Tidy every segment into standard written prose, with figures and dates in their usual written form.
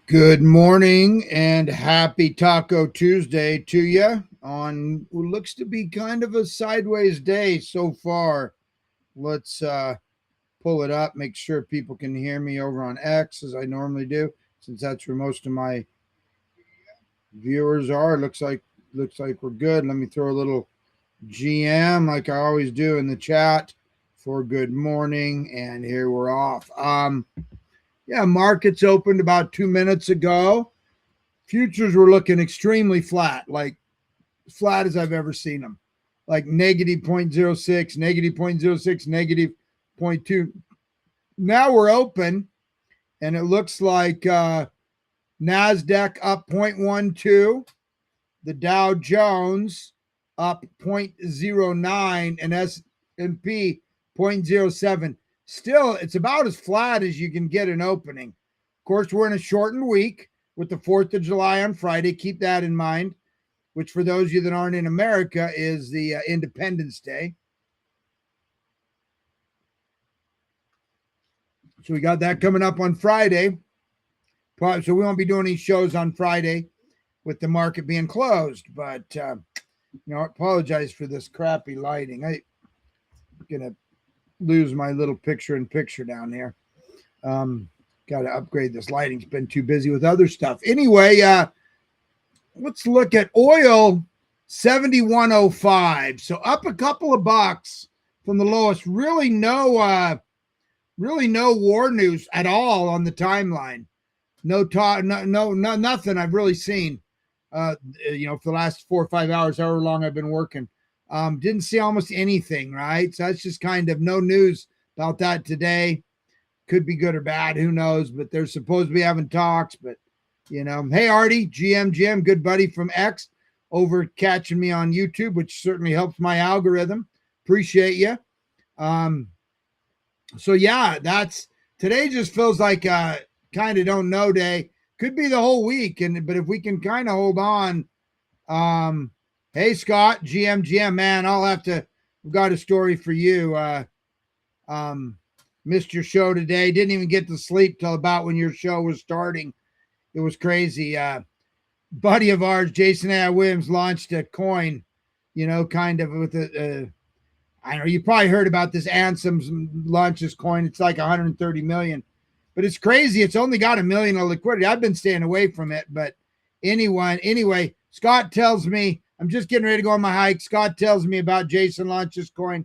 Good morning and happy Taco Tuesday to you on what looks to be kind of a sideways day so far. Let's pull it up, make sure people can hear me over on X as I normally do, since that's where most of my viewers are. Looks like we're good. Let me throw a little GM like I always do in the chat for good morning, and here we're off. Yeah, markets opened about 2 minutes ago. Futures were looking extremely flat, like flat as I've ever seen them, like negative 0.06, negative 0.06, negative 0.2. Now we're open, and it looks like NASDAQ up 0.12, the Dow Jones up 0.09, and S&P 0.07. Still, it's about as flat as you can get an opening. Of course, we're in a shortened week with the 4th of July on Friday. Keep that in mind, which for those of you that aren't in America is the Independence Day. So we got that coming up on Friday. So we won't be doing any shows on Friday with the market being closed. But, I apologize for this crappy lighting. I'm going to lose my little picture-in-picture down here. Got to upgrade this lighting. It's been too busy with other stuff. Anyway, let's look at oil, 71.05. So up a couple of bucks from the lowest. Really no war news at all on the timeline. No nothing I've really seen. For the last 4 or 5 hours, however long I've been working. Didn't see almost anything, right? So that's just kind of no news about that today. Could be good or bad, who knows? But they're supposed to be having talks. But, hey, Artie, GM, good buddy from X, over catching me on YouTube, which certainly helps my algorithm. Appreciate you. So, yeah, today just feels like a kind of don't know day. Could be the whole week, but if we can kind of hold on. Hey, Scott, GM, man, we've got a story for you. Missed your show today. Didn't even get to sleep till about when your show was starting. It was crazy. Buddy of ours, Jason A. Williams, launched a coin, kind of with I don't know, you probably heard about this Ansem launches coin. It's like 130 million. But it's crazy. It's only got 1 million of liquidity. I've been staying away from it. But anyway, Scott tells me, I'm just getting ready to go on my hike. Scott tells me about Jason launches coin.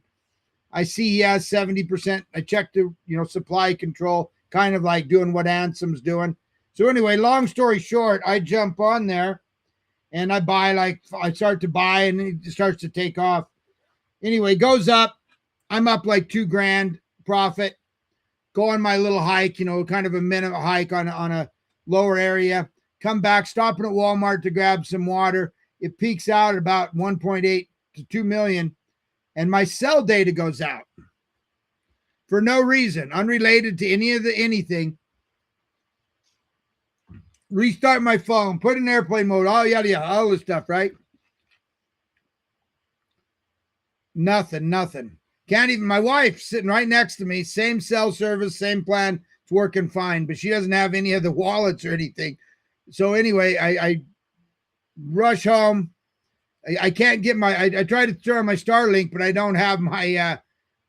I see he has 70%. I checked the, supply control, kind of like doing what Ansem's doing. So anyway, long story short, I jump on there and I start to buy and it starts to take off. Anyway, goes up. I'm up like $2,000 profit. Go on my little hike, kind of a minute hike on a lower area. Come back, stopping at Walmart to grab some water. It peaks out at about 1.8 to 2 million. And my sell data goes out for no reason, unrelated to anything. Restart my phone, put in airplane mode, all this stuff, right? Nothing. Can't even, my wife sitting right next to me, same cell service, same plan. It's working fine, but she doesn't have any of the wallets or anything. So anyway, I rush home. I can't get I tried to turn on my Starlink, but I don't have my,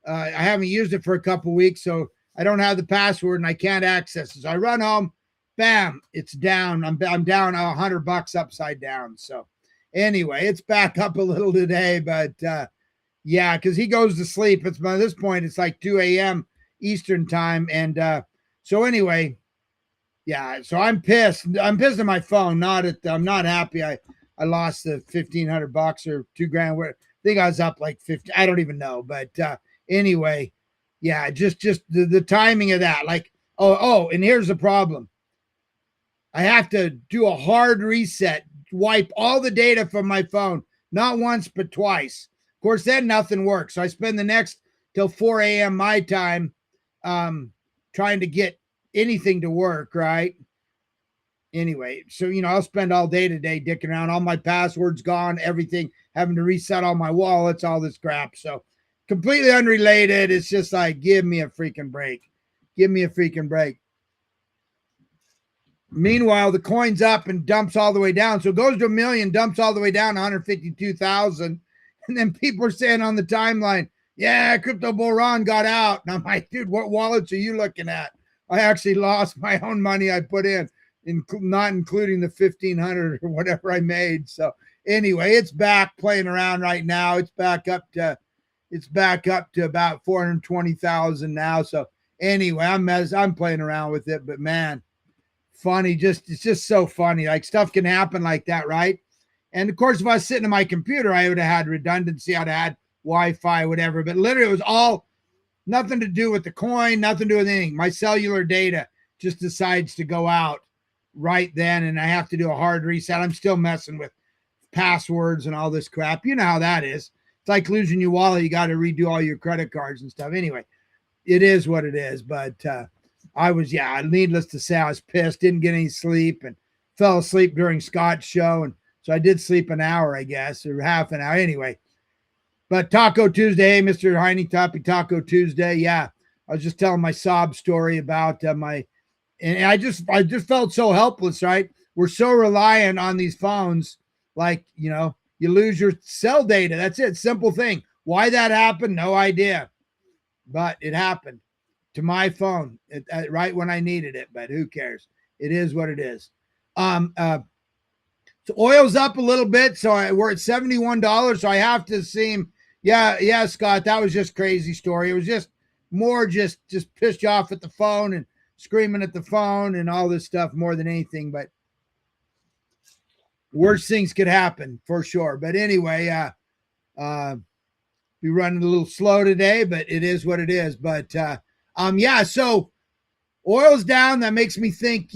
I haven't used it for a couple weeks, so I don't have the password and I can't access it. So I run home, bam, it's down. I'm down $100 upside down. So anyway, it's back up a little today, but yeah, because he goes to sleep. It's by this point, it's like 2 a.m. Eastern time. And so anyway, yeah, so I'm pissed. I'm pissed at my phone, I'm not happy. I lost the $1,500 or $2,000. I think I was up like 50. I don't even know. But anyway, yeah, just the timing of that. Like, and here's the problem. I have to do a hard reset, wipe all the data from my phone, not once, but twice. Of course, then nothing works. So I spend the next till 4 a.m. my time trying to get anything to work, right? Anyway, so, I'll spend all day today dicking around. All my passwords gone, everything, having to reset all my wallets, all this crap. So completely unrelated. It's just like, give me a freaking break. Meanwhile, the coin's up and dumps all the way down. So it goes to 1 million, dumps all the way down to 152,000. And then people are saying on the timeline, yeah, Crypto Bull Ron got out. And I'm like, dude, what wallets are you looking at? I actually lost my own money I put in, not including the 1,500 or whatever I made. So anyway, it's back playing around right now. It's back up to about 420,000 now. So anyway, I'm playing around with it, but man, funny. It's just so funny. Like stuff can happen like that, right? And of course, if I was sitting at my computer, I would have had redundancy. I'd have had Wi-Fi, whatever. But literally, it was all nothing to do with the coin, nothing to do with anything. My cellular data just decides to go out right then, and I have to do a hard reset. I'm still messing with passwords and all this crap. You know how that is. It's like losing your wallet. You got to redo all your credit cards and stuff. Anyway, it is what it is. But needless to say, I was pissed, didn't get any sleep, and fell asleep during Scott's show. And so I did sleep an hour, I guess, or half an hour. Anyway, but Taco Tuesday, Mr. Heine Toppy Taco Tuesday. Yeah, I was just telling my sob story about and I just felt so helpless, right? We're so reliant on these phones. Like, you lose your cell data. That's it. Simple thing. Why that happened? No idea. But it happened to my phone right when I needed it. But who cares? It is what it is. So oil's up a little bit. So we're at $71. So I have to seem, yeah, Scott, that was just crazy story. It was just more just pissed you off at the phone and screaming at the phone and all this stuff more than anything. But worse things could happen for sure. But anyway, we running a little slow today, but it is what it is. But so oil's down. That makes me think,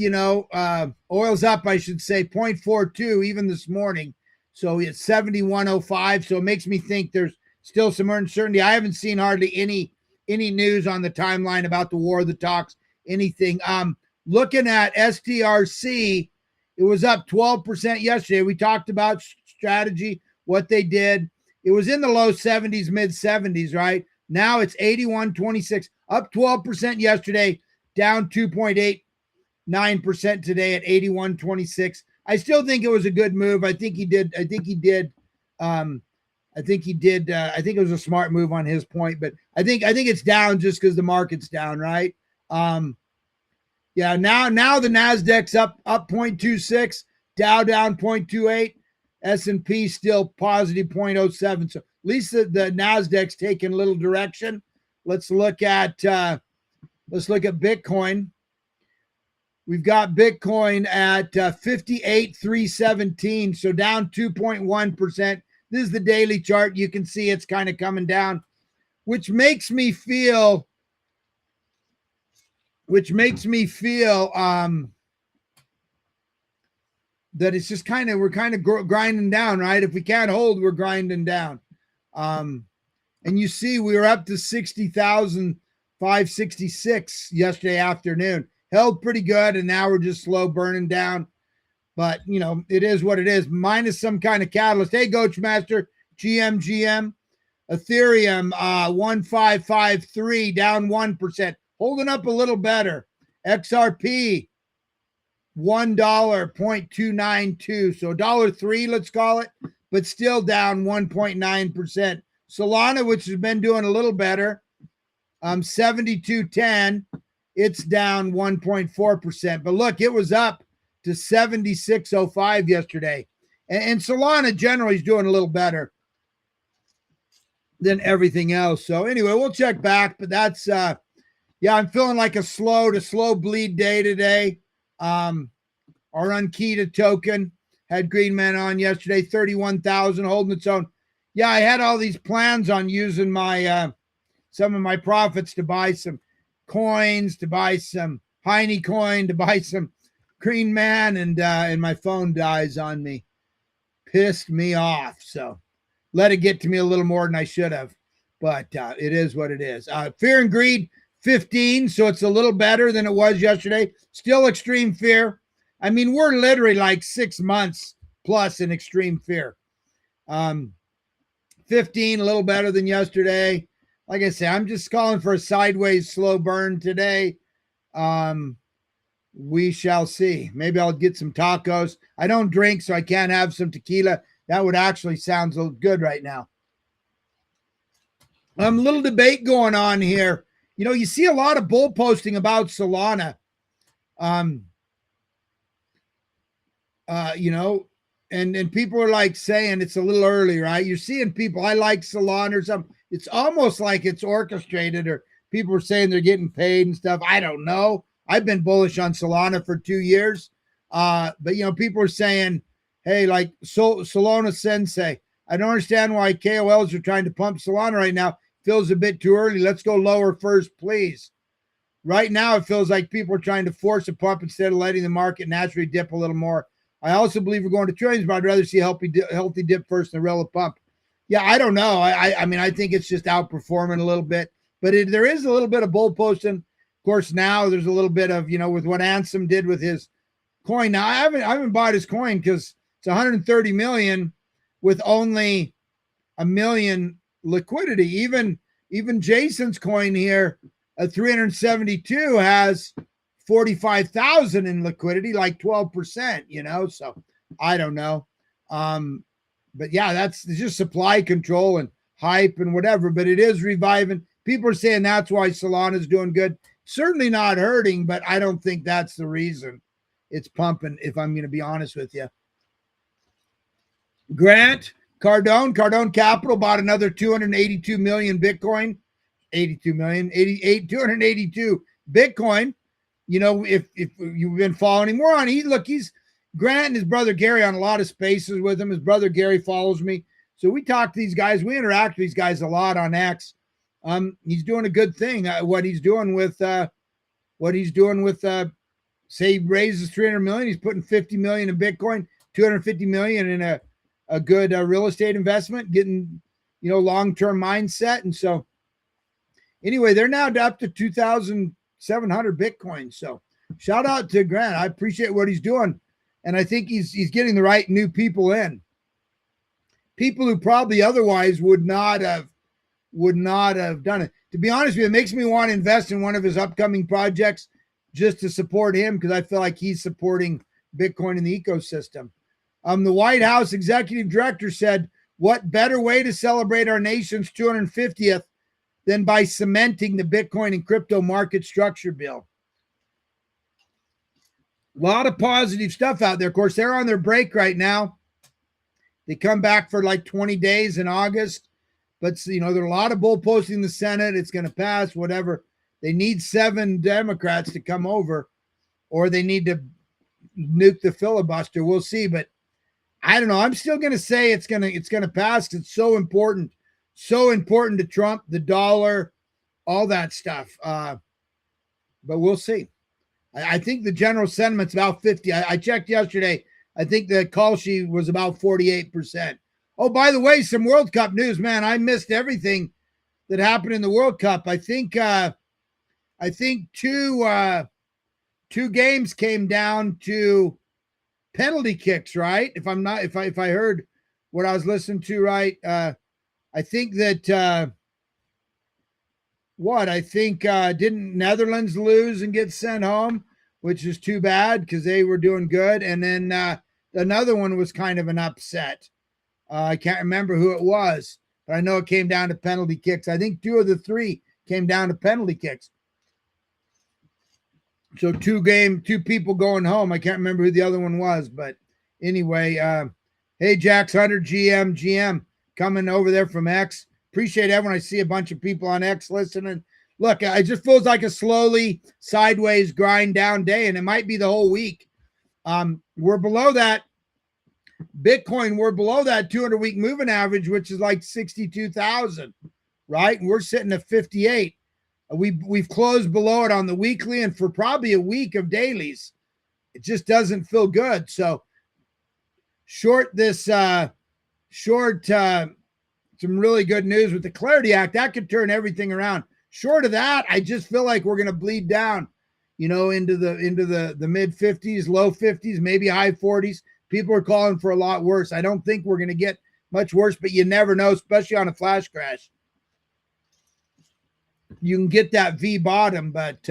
oil's up, I should say, 0.42 even this morning. So it's 71.05. So it makes me think there's still some uncertainty. I haven't seen hardly any news on the timeline about the war, the talks, anything. Looking at STRC, it was up 12% yesterday. We talked about strategy, what they did. It was in the low 70s, mid 70s, right? Now it's 81.26, up 12% yesterday, down 2.89% today at 81.26. I still think it was a good move. I think it was a smart move on his point, but I think it's down just because the market's down, right? Now the Nasdaq's up 0.26, Dow down 0.28, S&P still positive 0.07. So at least the Nasdaq's taking a little direction. Let's look at Bitcoin. We've got Bitcoin at 58,317, so down 2.1%. This is the daily chart. You can see it's kind of coming down, which makes me feel that it's just we're kind of grinding down, right? If we can't hold, we're grinding down. And you see we were up to 60,566 yesterday afternoon. Held pretty good, and now we're just slow burning down. But, it is what it is, minus some kind of catalyst. Hey, Coachmaster, GM. Ethereum, 1553, down 1%. Holding up a little better. XRP, $1.292. So $1.03, let's call it, but still down 1.9%. Solana, which has been doing a little better, 72.10. It's down 1.4%. But look, it was up to 76.05 yesterday. And Solana generally is doing a little better than everything else. So anyway, we'll check back. But that's I'm feeling like a slow bleed day today. Our Unkita token had Green Man on yesterday, 31,000 holding its own. Yeah, I had all these plans on using my some of my profits to buy some coins, to buy some Heine coin, to buy some Green Man, and my phone dies on me. Pissed me off. So let it get to me a little more than I should have. But it is what it is. Fear and greed, 15. So it's a little better than it was yesterday. Still extreme fear. I mean, we're literally like 6 months plus in extreme fear. 15, a little better than yesterday. Like I say, I'm just calling for a sideways slow burn today. We shall see. Maybe I'll get some tacos. I don't drink, so I can't have some tequila. That would actually sound so good right now. A little debate going on here. You know, you see a lot of bull posting about Solana. You know, and people are like saying it's a little early, right? You're seeing people, I like Solana or something. It's almost like it's orchestrated, or people are saying they're getting paid and stuff. I don't know. I've been bullish on Solana for 2 years. But you know, people are saying, hey, like Solana Sensei, I don't understand why KOLs are trying to pump Solana right now. Feels a bit too early. Let's go lower first, please. Right now, it feels like people are trying to force a pump instead of letting the market naturally dip a little more. I also believe we're going to trillions, but I'd rather see a healthy dip first than a relative pump. Yeah, I don't know. I mean, I think it's just outperforming a little bit, but there is a little bit of bull posting. Of course, now there's a little bit of, you know, with what Ansem did with his coin. Now I haven't bought his coin because it's 130 million with only a million liquidity. Even Jason's coin here at 372 has 45,000 in liquidity, like 12%, you know? So I don't know. But yeah, that's just supply control and hype and whatever, but it is reviving. People are saying that's why Solana's doing good. Certainly not hurting, but I don't think that's the reason it's pumping, if I'm going to be honest with you. Grant Cardone Capital bought another 282 million Bitcoin. 82 million, 282 Bitcoin. You know, if you've been following him, we're on. He's Grant and his brother Gary on a lot of spaces with him. His brother Gary follows me, so we talk to these guys. We interact with these guys a lot on X. He's doing a good thing. What he's doing with say he raises 300 million, he's putting 50 million in Bitcoin, 250 million in a good real estate investment, getting, you know, long-term mindset. And so anyway, they're now up to 2,700 Bitcoin. So shout out to Grant. I appreciate what he's doing. And I think he's getting the right new people in. People who probably otherwise would not have done it. To be honest with you, it makes me want to invest in one of his upcoming projects just to support him, because I feel like he's supporting Bitcoin in the ecosystem. The White House executive director said, what better way to celebrate our nation's 250th than by cementing the Bitcoin and crypto market structure bill? A lot of positive stuff out there. Of course, they're on their break right now. They come back for like 20 days in August. But, you know, there are a lot of bull posting in the Senate. It's going to pass, whatever. They need 7 Democrats to come over, or they need to nuke the filibuster. We'll see. But I don't know. I'm still going to say it's going to pass. It's so important to Trump, the dollar, all that stuff. But we'll see. I think the general sentiment's about 50. I checked yesterday. I think the call sheet was about 48%. Oh, by the way, some World Cup news, man. I missed everything that happened in the World Cup. I think two games came down to penalty kicks, right? If I heard what I was listening to right, I think that didn't Netherlands lose and get sent home, which is too bad because they were doing good. And then another one was kind of an upset. I can't remember who it was, but I know it came down to penalty kicks. I think 2 of the 3 came down to penalty kicks. So 2 people going home. I can't remember who the other one was, but anyway, hey, Jax Hunter, GM coming over there from X. Appreciate everyone. I see a bunch of people on X listening. Look, it just feels like a slowly sideways grind down day, and it might be the whole week. We're below that. Bitcoin, we're below that 200-week moving average, which is like 62,000, right? And we're sitting at 58. We've closed below it on the weekly, and for probably a week of dailies, it just doesn't feel good. So short some really good news with the Clarity Act. That could turn everything around. Short of that, I just feel like we're going to bleed down, you know, into the mid 50s, low 50s, maybe high 40s. People are calling for a lot worse. I don't think we're going to get much worse, but you never know, especially on a flash crash. You can get that V bottom, but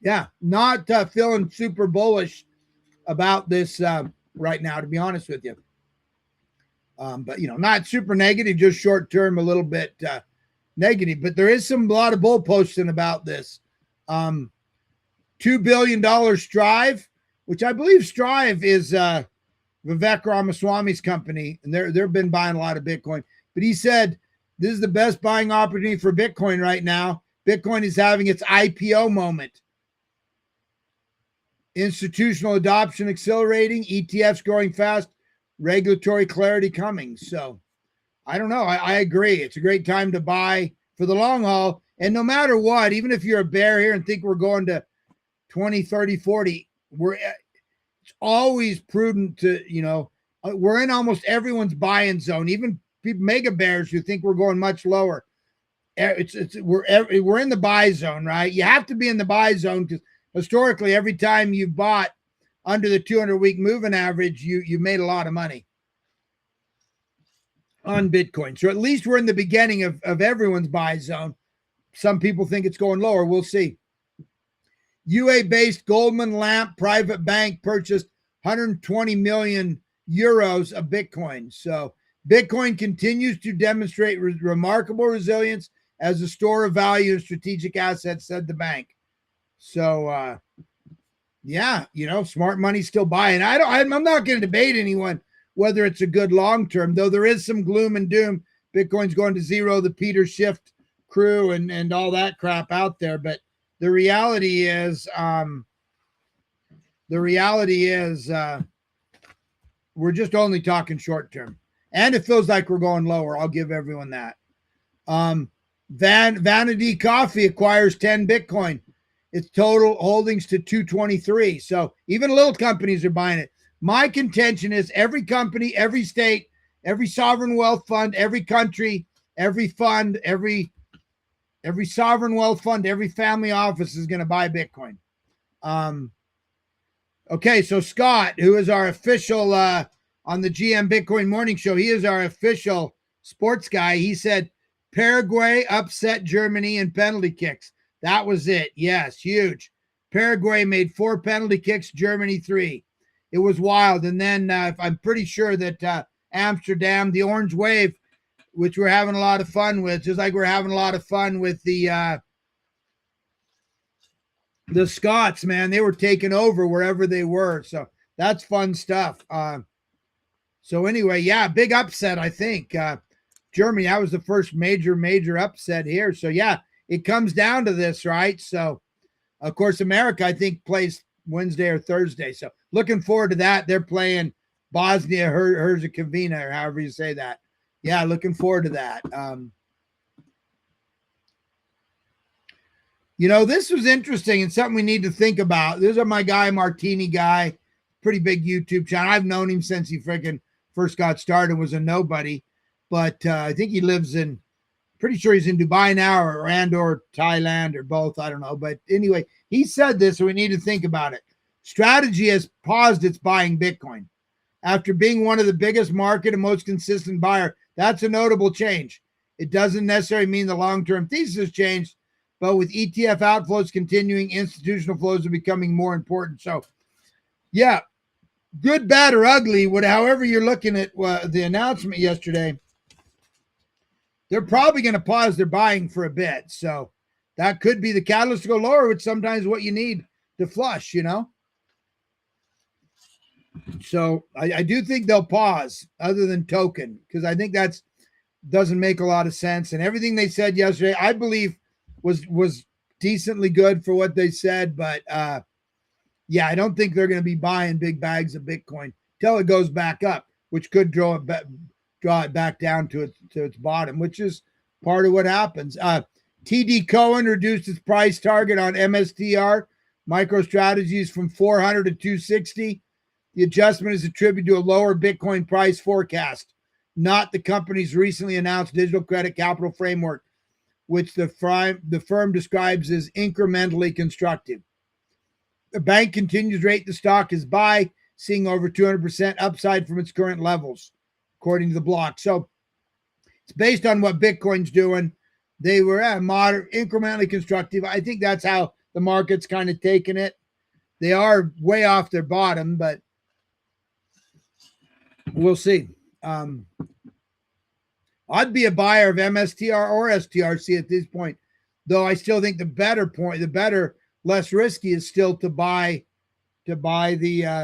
Yeah, not feeling super bullish about this right now, to be honest with you. But not super negative, just short term, a little bit negative. But there is a lot of bull posting about this. $2 billion Strive, which I believe Strive is Vivek Ramaswamy's company, and they've been buying a lot of Bitcoin. But he said this is the best buying opportunity for Bitcoin right now. Bitcoin is having its IPO moment. Institutional adoption accelerating, ETFs growing fast, regulatory clarity coming. So I don't know. I agree. It's a great time to buy for the long haul. And no matter what, even if you're a bear here and think we're going to 20, 30, 40, it's always prudent to, we're in almost everyone's buy-in zone, even people, mega bears who think we're going much lower. We're in the buy zone, right? You have to be in the buy zone because historically, every time you bought under the 200-week moving average, you made a lot of money on Bitcoin. So at least we're in the beginning of everyone's buy zone. Some people think it's going lower. We'll see. UA-based Goldman Lamp private bank purchased 120 million euros of Bitcoin. So Bitcoin continues to demonstrate remarkable resilience as a store of value and strategic assets, said the bank. So, smart money's still buying. I'm not going to debate anyone whether it's a good long term, though there is some gloom and doom. Bitcoin's going to zero, the Peter Schiff crew and all that crap out there. But the reality is, we're just only talking short term. And it feels like we're going lower. I'll give everyone that. Vanity Coffee acquires 10 Bitcoin. Its total holdings to 223. So even little companies are buying it. My contention is every company, every state, every sovereign wealth fund, every country, every fund, every sovereign wealth fund, every family office is going to buy Bitcoin. Okay, so Scott, who is our official on the GM Bitcoin Morning Show, he is our official sports guy. He said Paraguay upset Germany in penalty kicks. That was it. Yes, huge. Paraguay made 4 penalty kicks, Germany 3. It was wild. And then I'm pretty sure that Amsterdam, the Orange Wave, which we're having a lot of fun with, just like we're having a lot of fun with the Scots, man. They were taking over wherever they were. So that's fun stuff. So anyway, yeah, big upset, I think. Germany, that was the first major upset here. So yeah, it comes down to this, right? So, of course, America, I think, plays Wednesday or Thursday. So, looking forward to that. They're playing Bosnia Herzegovina, or however you say that. Yeah, looking forward to that. This was interesting and something we need to think about. This is my guy, Martini guy, pretty big YouTube channel. I've known him since he freaking first got started, was a nobody. But I think he lives in, pretty sure he's in Dubai now or Thailand or both. I don't know. But anyway, he said this, so we need to think about it. Strategy has paused its buying Bitcoin. After being one of the biggest market and most consistent buyer, that's a notable change. It doesn't necessarily mean the long-term thesis has changed, but with ETF outflows continuing, institutional flows are becoming more important. So, yeah, good, bad, or ugly, however you're looking at the announcement yesterday, they're probably going to pause their buying for a bit. So that could be the catalyst to go lower, which sometimes what you need to flush, So I do think they'll pause other than token, because I think that's doesn't make a lot of sense. And everything they said yesterday, I believe was decently good for what they said. But yeah, I don't think they're going to be buying big bags of Bitcoin till it goes back up, which could draw it back down to its bottom, which is part of what happens. TD Cohen reduced its price target on MSTR MicroStrategies from 400 to 260. The adjustment is attributed to a lower Bitcoin price forecast, not the company's recently announced digital credit capital framework, which the firm describes as incrementally constructive. The bank continues to rate the stock as buy, seeing over 200% upside from its current levels, according to the block. So it's based on what Bitcoin's doing. They were moderate, incrementally constructive. I think that's how the market's kind of taking it. They are way off their bottom, but we'll see. I'd be a buyer of MSTR or STRC at this point, though I still think the better, less risky is still to buy Bitcoin.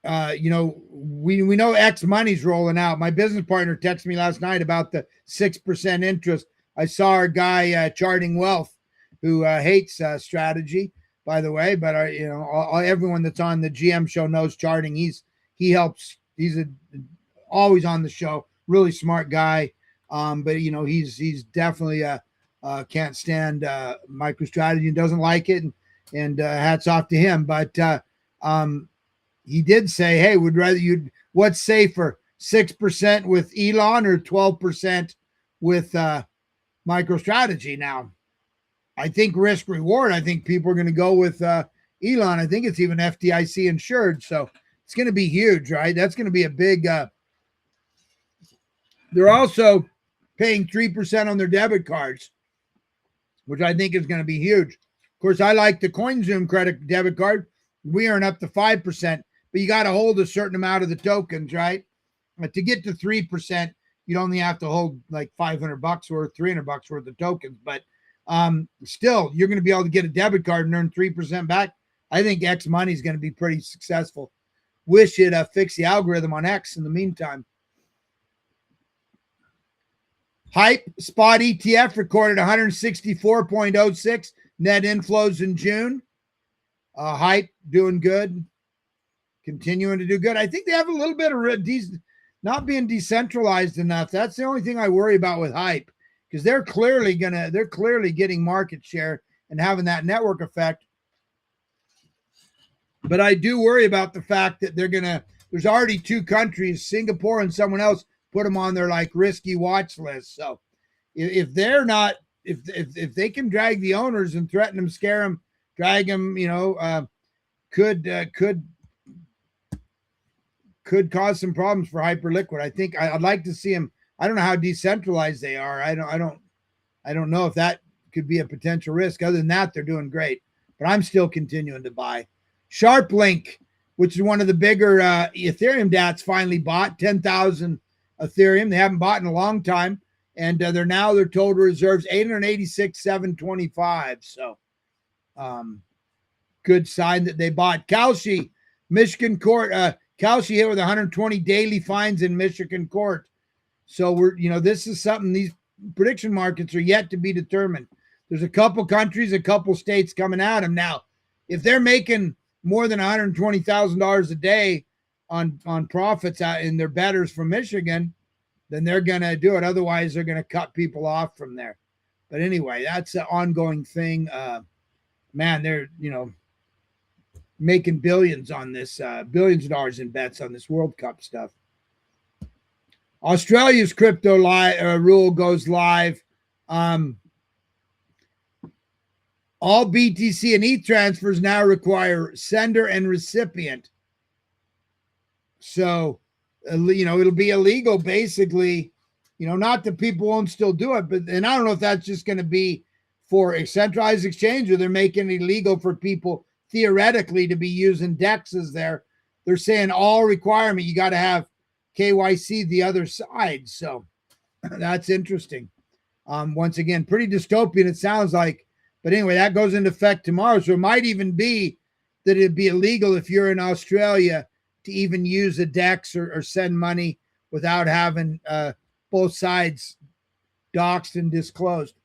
We know X money's rolling out. My business partner texted me last night about the 6% interest. I saw our guy Charting Wealth, who hates strategy, by the way, but everyone that's on the GM show knows Charting. He helps. He's always on the show. Really smart guy, but he's definitely can't stand MicroStrategy and doesn't like it, and hats off to him. But he did say, hey, what's safer, 6% with Elon or 12% with MicroStrategy? Now, I think risk reward, I think people are going to go with Elon. I think it's even FDIC insured. So it's going to be huge, right? That's going to be a big, they're also paying 3% on their debit cards, which I think is going to be huge. Of course, I like the CoinZoom credit debit card. We earn up to 5%, but you got to hold a certain amount of the tokens, right? But to get to 3%, you'd only have to hold like $500 worth, $300 worth of tokens. But still, you're going to be able to get a debit card and earn 3% back. I think X Money is going to be pretty successful. Wish it fix the algorithm on X in the meantime. Hype spot ETF recorded 164.06 net inflows in June. Hype doing good, continuing to do good. I think they have a little bit of not being decentralized enough. That's the only thing I worry about with Hype, because they're clearly getting market share and having that network effect. But I do worry about the fact that there's already two countries, Singapore and someone else, put them on their like risky watch list. So if they're not, if they can drag the owners and threaten them, scare them, drag them, could cause some problems for Hyperliquid. I think I'd like to see them. I don't know how decentralized they are. I don't know if that could be a potential risk. Other than that, they're doing great. But I'm still continuing to buy. SharpLink, which is one of the bigger Ethereum DATs, finally bought 10,000 Ethereum. They haven't bought in a long time, and their total reserves 886,725. So, good sign that they bought. Kalshi, Michigan court. Kalshi hit with 120 daily fines in Michigan court. So this is something, these prediction markets are yet to be determined. There's a couple countries, a couple states coming at them now. If they're making more than $120,000 a day on profits out in their bettors from Michigan, then they're going to do it. Otherwise, they're going to cut people off from there. But anyway, that's an ongoing thing. Man, they're, making billions on this, billions of dollars in bets on this World Cup stuff. Australia's crypto rule goes live. All BTC and ETH transfers now require sender and recipient. So, it'll be illegal basically, not that people won't still do it, and I don't know if that's just going to be for a centralized exchange or they're making it illegal for people theoretically to be using DEXs there. They're saying all requirement, you got to have KYC the other side. So that's interesting. Once again, pretty dystopian, it sounds like. But anyway, that goes into effect tomorrow. So it might even be that it'd be illegal if you're in Australia to even use a DEX or send money without having both sides doxed and disclosed.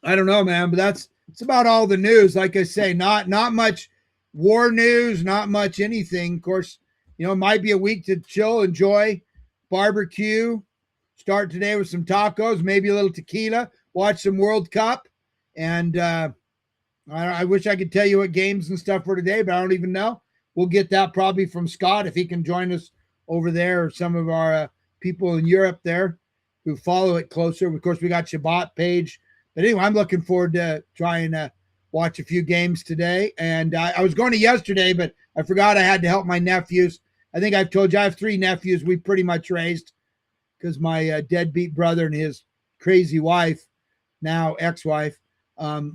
I don't know, man, but it's about all the news. Like I say, not much war news, not much anything. Of course, it might be a week to chill, enjoy, barbecue, start today with some tacos, maybe a little tequila, watch some World Cup. And I wish I could tell you what games and stuff for today, but I don't even know. We'll get that probably from Scott if he can join us over there, or some of our people in Europe there who follow it closer. Of course, we got Shabbat page. But anyway, I'm looking forward to trying to watch a few games today. And I was going to yesterday, but I forgot I had to help my nephews. I think I've told you I have 3 nephews we pretty much raised. because my deadbeat brother and his crazy wife, now ex-wife,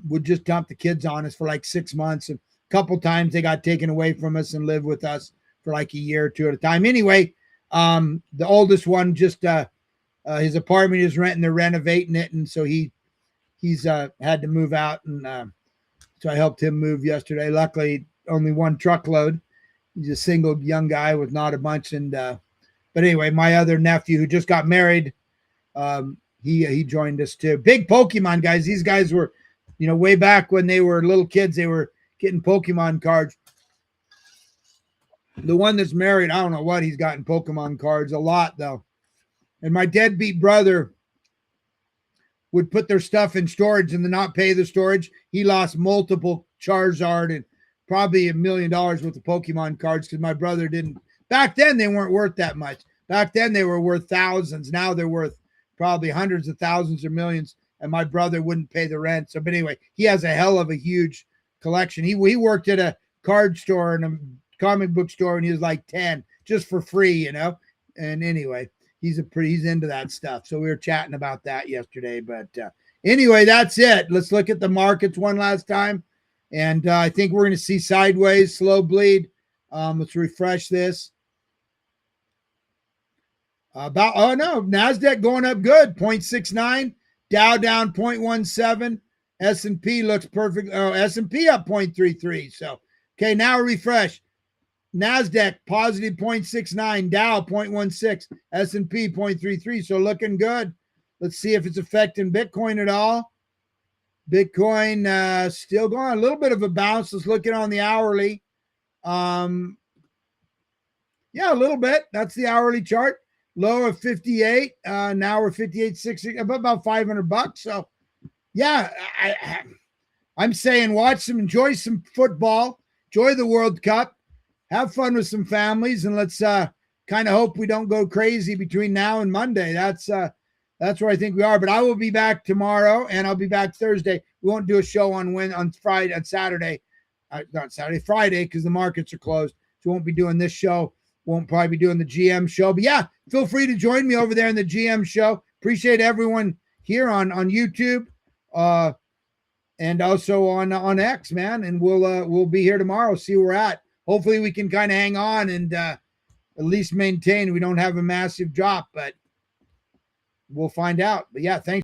would just dump the kids on us for like 6 months. And a couple times they got taken away from us and lived with us for like a year or two at a time. Anyway, the oldest one just his apartment is renting, they're renovating it, and so he's had to move out, and so I helped him move yesterday. Luckily, only one truckload. He's a single young guy with not a bunch, and but anyway, my other nephew who just got married, he joined us too. Big Pokemon guys. These guys were, way back when they were little kids, they were getting Pokemon cards. The one that's married, I don't know what he's gotten Pokemon cards, a lot though. And my deadbeat brother would put their stuff in storage and then not pay the storage. He lost multiple Charizard and probably $1 million worth of Pokemon cards because my brother didn't. Back then, they weren't worth that much. Back then, they were worth thousands. Now they're worth probably hundreds of thousands or millions, and my brother wouldn't pay the rent. So, but anyway, he has a hell of a huge collection. He worked at a card store and a comic book store, and he was like 10 just for free, And anyway, he's into that stuff. So we were chatting about that yesterday. But anyway, that's it. Let's look at the markets one last time. And I think we're going to see sideways, slow bleed. Let's refresh this. NASDAQ going up good, 0.69. Dow down 0.17. S&P looks perfect. Oh, S&P up 0.33. So, okay, now refresh. NASDAQ positive 0.69, Dow 0.16, S&P 0.33. So looking good. Let's see if it's affecting Bitcoin at all. Bitcoin still going a little bit of a bounce. Let's look at on the hourly. Yeah, a little bit. That's the hourly chart. Low of 58. Now we're 58.60, about $500. So yeah, I'm saying enjoy some football, enjoy the World Cup. Have fun with some families, and let's kind of hope we don't go crazy between now and Monday. That's where I think we are. But I will be back tomorrow, and I'll be back Thursday. We won't do a show on Friday, on Saturday, not Saturday, Friday, because the markets are closed. So we won't be doing this show. Won't probably be doing the GM show. But yeah, feel free to join me over there in the GM show. Appreciate everyone here on YouTube, and also on X, man. And we'll be here tomorrow. See where we're at. Hopefully we can kind of hang on and at least maintain. We don't have a massive drop, but we'll find out. But yeah, thanks.